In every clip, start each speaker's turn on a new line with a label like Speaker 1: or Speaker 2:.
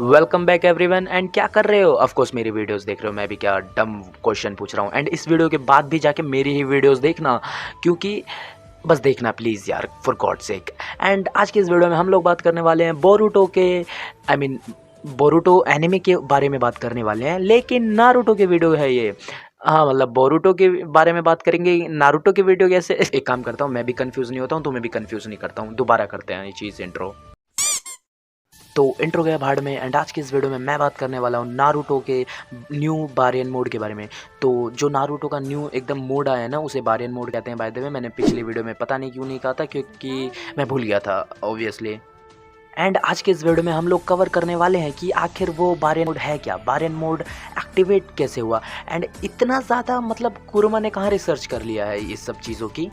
Speaker 1: Welcome back everyone. And क्या कर रहे हो? ऑफ कोर्स मेरी वीडियोस देख रहे हो। मैं भी क्या डम क्वेश्चन पूछ रहा हूँ। एंड इस वीडियो के बाद भी जाके मेरी ही वीडियोस देखना, क्योंकि बस देखना प्लीज़ यार, फॉर गॉड सेक। एंड आज की इस वीडियो में हम लोग बात करने वाले हैं बोरुटो के बोरुटो एनिमे के बारे में बात करने वाले हैं, लेकिन नारुतो के वीडियो है ये। हाँ, मतलब बोरुटो के बारे में बात करेंगे, नारुतो की वीडियो कैसे। एक काम करता हूँ, मैं भी कंफ्यूज नहीं होता हूँ, तुम्हें भी कंफ्यूज नहीं करता हूँ। दोबारा करते हैं ये चीज़, इंट्रो। तो इंट्रो गया भाड़ में। एंड आज की इस वीडियो में मैं बात करने वाला हूँ नारुतो के न्यू बारियन मोड के बारे में। तो जो नारुतो का न्यू एकदम मोड आया है ना, उसे बारियन मोड कहते हैं। बाय द वे, मैंने पिछली वीडियो में पता नहीं क्यों नहीं कहा था, क्योंकि मैं भूल गया था ऑब्वियसली। एंड आज के इस वीडियो में हम लोग कवर करने वाले हैं कि आखिर वो बारियन मोड है क्या, बारियन मोड एक्टिवेट कैसे हुआ। एंड इतना ज़्यादा मतलब कुरुमा ने कहाँ रिसर्च कर लिया है इस सब चीज़ों की,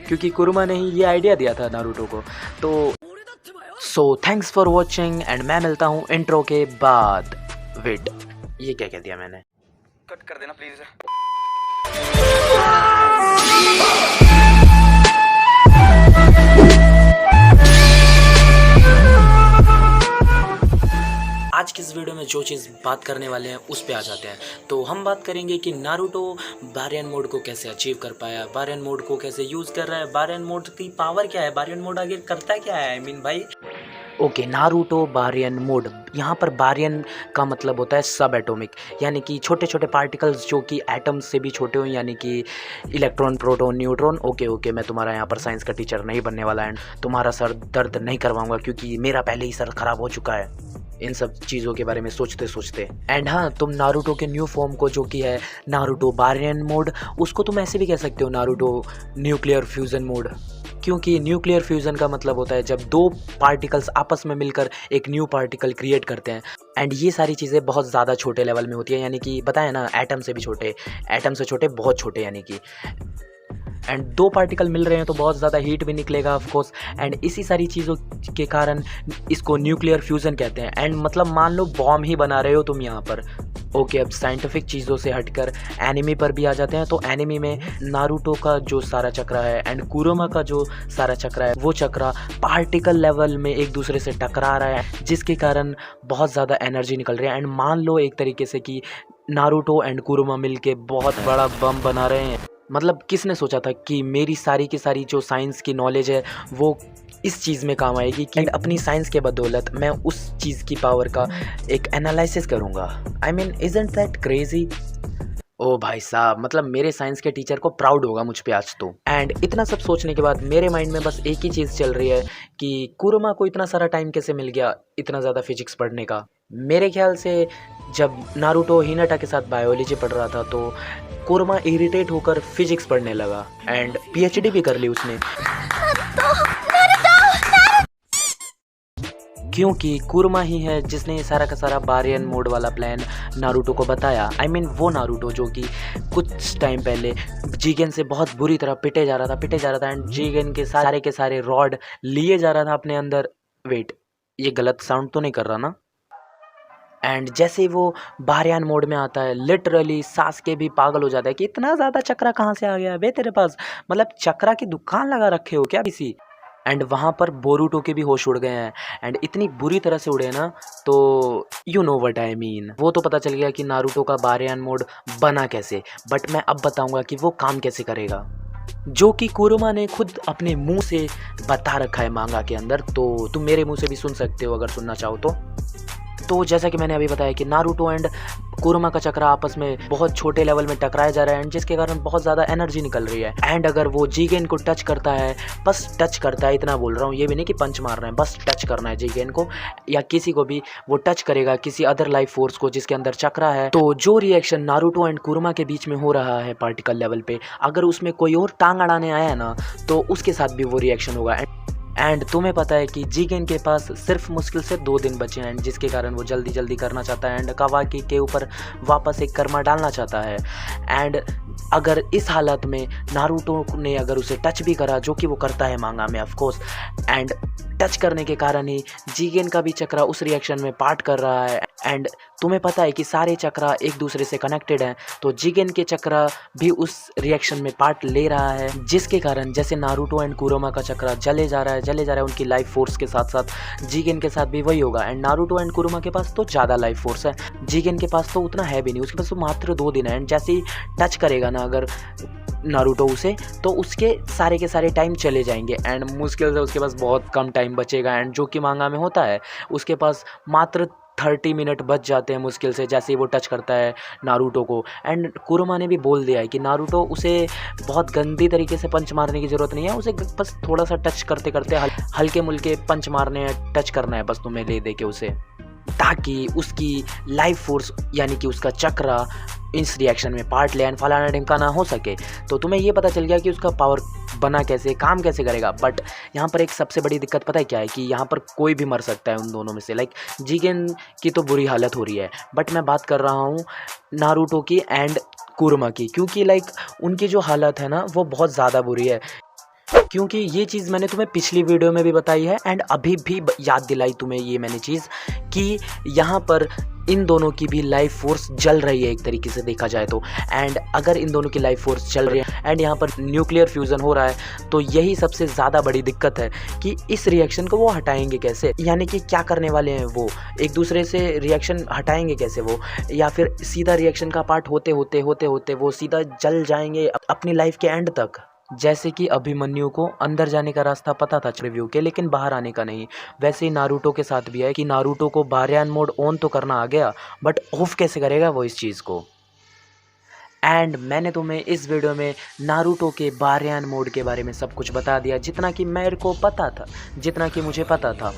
Speaker 1: क्योंकि कुरुमा ने ही ये आइडिया दिया था नारुतो को। तो so thanks for watching and मैं मिलता हूँ इंट्रो के बाद। वेट, ये क्या कह दिया मैंने?
Speaker 2: कट कर देना प्लीज।
Speaker 1: आज की इस वीडियो में जो चीज़ बात करने वाले हैं उस पे आ जाते हैं। तो हम बात करेंगे कि नारुतो बारियन मोड को कैसे अचीव कर पाया, बारियन मोड को कैसे यूज़ कर रहा है, बारियन मोड की पावर क्या है, बारियन मोड आगे करता क्या है। भाई ओके, नारुतो बारियन मोड। यहाँ पर बारियन का मतलब होता है सब एटॉमिक, यानी कि छोटे छोटे पार्टिकल्स जो कि एटम से भी छोटे हों, यानी कि इलेक्ट्रॉन, प्रोटॉन, न्यूट्रॉन। ओके, मैं तुम्हारा यहाँ पर साइंस का टीचर नहीं बनने वाला एंड तुम्हारा सर दर्द नहीं करवाऊंगा, क्योंकि मेरा पहले ही सर ख़राब हो चुका है इन सब चीज़ों के बारे में सोचते सोचते। एंड हाँ, तुम नारुतो के न्यू फॉर्म को, जो कि है नारुतो बारियन मोड, उसको तुम ऐसे भी कह सकते हो नारुतो न्यूक्लियर फ्यूज़न मोड, क्योंकि न्यूक्लियर फ्यूज़न का मतलब होता है जब दो पार्टिकल्स आपस में मिलकर एक न्यू पार्टिकल क्रिएट करते हैं। एंड ये सारी चीज़ें बहुत ज़्यादा छोटे लेवल में होती है, यानी कि बताया ना, एटम से भी छोटे, एटम से छोटे, बहुत छोटे, यानी कि। एंड दो पार्टिकल मिल रहे हैं तो बहुत ज़्यादा हीट भी निकलेगा ऑफ कोर्स। एंड इसी सारी चीज़ों के कारण इसको न्यूक्लियर फ्यूज़न कहते हैं। एंड मतलब मान लो बॉम्ब ही बना रहे हो तुम यहाँ पर। ओके, अब साइंटिफिक चीज़ों से हटकर एनिमे पर भी आ जाते हैं। तो एनिमे में नारुतो का जो सारा चक्रा है एंड कुरोमा का जो सारा चक्रा है, वो चक्रा पार्टिकल लेवल में एक दूसरे से टकरा रहा है, जिसके कारण बहुत ज़्यादा एनर्जी निकल रही है। एंड मान लो एक तरीके से कि नारुतो एंड कुरोमा मिलके बहुत बड़ा बम बना रहे हैं। मतलब किसने सोचा था कि मेरी सारी की सारी जो साइंस की नॉलेज है वो इस चीज़ में काम आएगी, कि अपनी साइंस के बदौलत मैं उस चीज़ की पावर का एक एनालिसिस करूँगा। Isn't that crazy? ओ भाई साहब, मतलब मेरे साइंस के टीचर को प्राउड होगा मुझ पे आज तो। एंड इतना सब सोचने के बाद मेरे माइंड में बस एक ही चीज़ चल रही है कि कुरुमा को इतना सारा टाइम कैसे मिल गया इतना ज़्यादा फिजिक्स पढ़ने का। मेरे ख्याल से जब नारुतो हिनाटा के साथ बायोलॉजी पढ़ रहा था तो कुरुमा इरिटेट होकर फिजिक्स पढ़ने लगा एंड पीएचडी भी कर ली उसने, क्योंकि कुरुमा ही है जिसने सारा का सारा बारियन मोड वाला प्लान नारुतो को बताया। वो नारुतो जो कि कुछ टाइम पहले जीगन से बहुत बुरी तरह पिटे जा रहा था एंड जीगन के सारे रॉड लिए जा रहा था अपने अंदर। वेट, ये गलत साउंड तो नहीं कर रहा ना? एंड जैसे ही वो बारियन मोड में आता है, लिटरली सास्के भी पागल हो जाता है कि इतना ज़्यादा चक्रा कहाँ से आ गया बे तेरे पास, मतलब चक्रा की दुकान लगा रखे हो क्या किसी? एंड वहाँ पर बोरुटो के भी होश उड़ गए हैं एंड इतनी बुरी तरह से उड़े हैं ना, तो you know what I mean. वो तो पता चल गया कि नारुतो का बारियन मोड बना कैसे, बट मैं अब बताऊंगा कि वो काम कैसे करेगा, जो कि कुरुमा ने खुद अपने मुंह से बता रखा है मांगा के अंदर। तो तुम मेरे मुंह से भी सुन सकते हो अगर सुनना चाहो तो जैसा कि मैंने अभी बताया कि नारुतो एंड कुरुमा का चक्रा आपस में बहुत छोटे लेवल में टकराया जा रहा है, जिसके कारण बहुत ज़्यादा एनर्जी निकल रही है। एंड अगर वो जीगेन को टच करता है, बस टच करता है, इतना बोल रहा हूँ, ये भी नहीं कि पंच मार रहे हैं, बस टच करना है जीगेन को या किसी को भी, वो टच करेगा किसी अदर लाइफ फोर्स को जिसके अंदर चक्रा है, तो जो रिएक्शन नारुतो एंड कुरुमा के बीच में हो रहा है पार्टिकल लेवल पे, अगर उसमें कोई और टांग अड़ाने आया ना, तो उसके साथ भी वो रिएक्शन होगा। एंड तुम्हें पता है कि जीगेन के पास सिर्फ मुश्किल से 2 दिन बचे हैं, जिसके कारण वो जल्दी जल्दी करना चाहता है एंड कावाकी के ऊपर वापस एक कर्मा डालना चाहता है। एंड अगर इस हालत में नारुतो ने अगर उसे टच भी करा, जो कि वो करता है मांगा में ऑफ कोर्स, एंड टच करने के कारण ही जिगेन का भी चक्रा उस रिएक्शन में पार्ट कर रहा है। एंड तुम्हें पता है कि सारे चक्रा एक दूसरे से कनेक्टेड हैं, तो जिगेन के चक्रा भी उस रिएक्शन में पार्ट ले रहा है, जिसके कारण जैसे नारुतो एंड कुरोमा का चक्रा जले जा रहा है उनकी लाइफ फोर्स के साथ साथ जिगेन के साथ भी वही होगा। एंड नारुतो एंड कुरोमा के पास तो ज़्यादा लाइफ फोर्स है, जिगेन के पास तो उतना है भी नहीं, उसके पास तो मात्र 2 दिन है। एंड जैसे ही टच करेगा ना अगर नारुतो उसे, तो उसके सारे के सारे टाइम चले जाएंगे एंड मुश्किल से उसके पास बहुत कम टाइम बचेगा। एंड जो कि मांगा में होता है उसके पास मात्र 30 मिनट बच जाते हैं मुश्किल से, जैसे ही वो टच करता है नारुतो को। एंड कुरोमा ने भी बोल दिया है कि नारुतो उसे बहुत गंदी तरीके से पंच मारने की ज़रूरत नहीं है, उसे बस थोड़ा सा टच करते करते हल्के मुल्के पंच मारने हैं, टच करना है बस तुम्हें ले दे के उसे, ताकि उसकी लाइफ फोर्स यानी कि उसका चक्रा इस रिएक्शन में पार्ट ले एंड फलाना ढिमकाना हो सके। तो तुम्हें ये पता चल गया कि उसका पावर बना कैसे, काम कैसे करेगा। बट यहाँ पर एक सबसे बड़ी दिक्कत पता है क्या है कि यहाँ पर कोई भी मर सकता है उन दोनों में से। लाइक जिगेन की तो बुरी हालत हो रही है, बट मैं बात कर रहा हूँ नारुतो की एंड कुरोमा की, क्योंकि लाइक उनकी जो हालत है ना वो बहुत ज़्यादा बुरी है। क्योंकि ये चीज़ मैंने तुम्हें पिछली वीडियो में भी बताई है एंड अभी भी याद दिलाई तुम्हें ये मैंने चीज़ कि यहाँ पर इन दोनों की भी लाइफ फोर्स जल रही है एक तरीके से देखा जाए तो। एंड अगर इन दोनों की लाइफ फोर्स चल रही है एंड यहाँ पर न्यूक्लियर फ्यूज़न हो रहा है, तो यही सबसे ज़्यादा बड़ी दिक्कत है कि इस रिएक्शन को वो हटाएंगे कैसे, यानी कि क्या करने वाले हैं वो, एक दूसरे से रिएक्शन हटाएंगे कैसे वो, या फिर सीधा रिएक्शन का पार्ट होते होते वो सीधा जल जाएंगे अपनी लाइफ के एंड तक। जैसे कि अभिमन्यु को अंदर जाने का रास्ता पता था रिव्यू के, लेकिन बाहर आने का नहीं। वैसे ही नारुतो के साथ भी है कि नारुतो को बारयान मोड ऑन तो करना आ गया, बट ऑफ कैसे करेगा वो इस चीज़ को। एंड मैंने तुम्हें इस वीडियो में नारुतो के बारयान मोड के बारे में सब कुछ बता दिया, जितना कि मेरे को पता था, जितना कि मुझे पता था।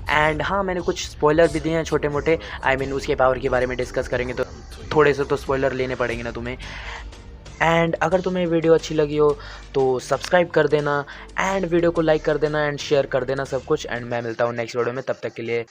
Speaker 1: एंड हाँ, मैंने कुछ स्पॉइलर भी दिए हैं छोटे मोटे, आई मीन उसके पावर के बारे में डिस्कस करेंगे तो थोड़े से तो स्पॉइलर लेने पड़ेंगे ना तुम्हें। एंड अगर तुम्हें वीडियो अच्छी लगी हो तो सब्सक्राइब कर देना एंड वीडियो को लाइक कर देना एंड शेयर कर देना सब कुछ। एंड मैं मिलता हूँ नेक्स्ट वीडियो में, तब तक के लिए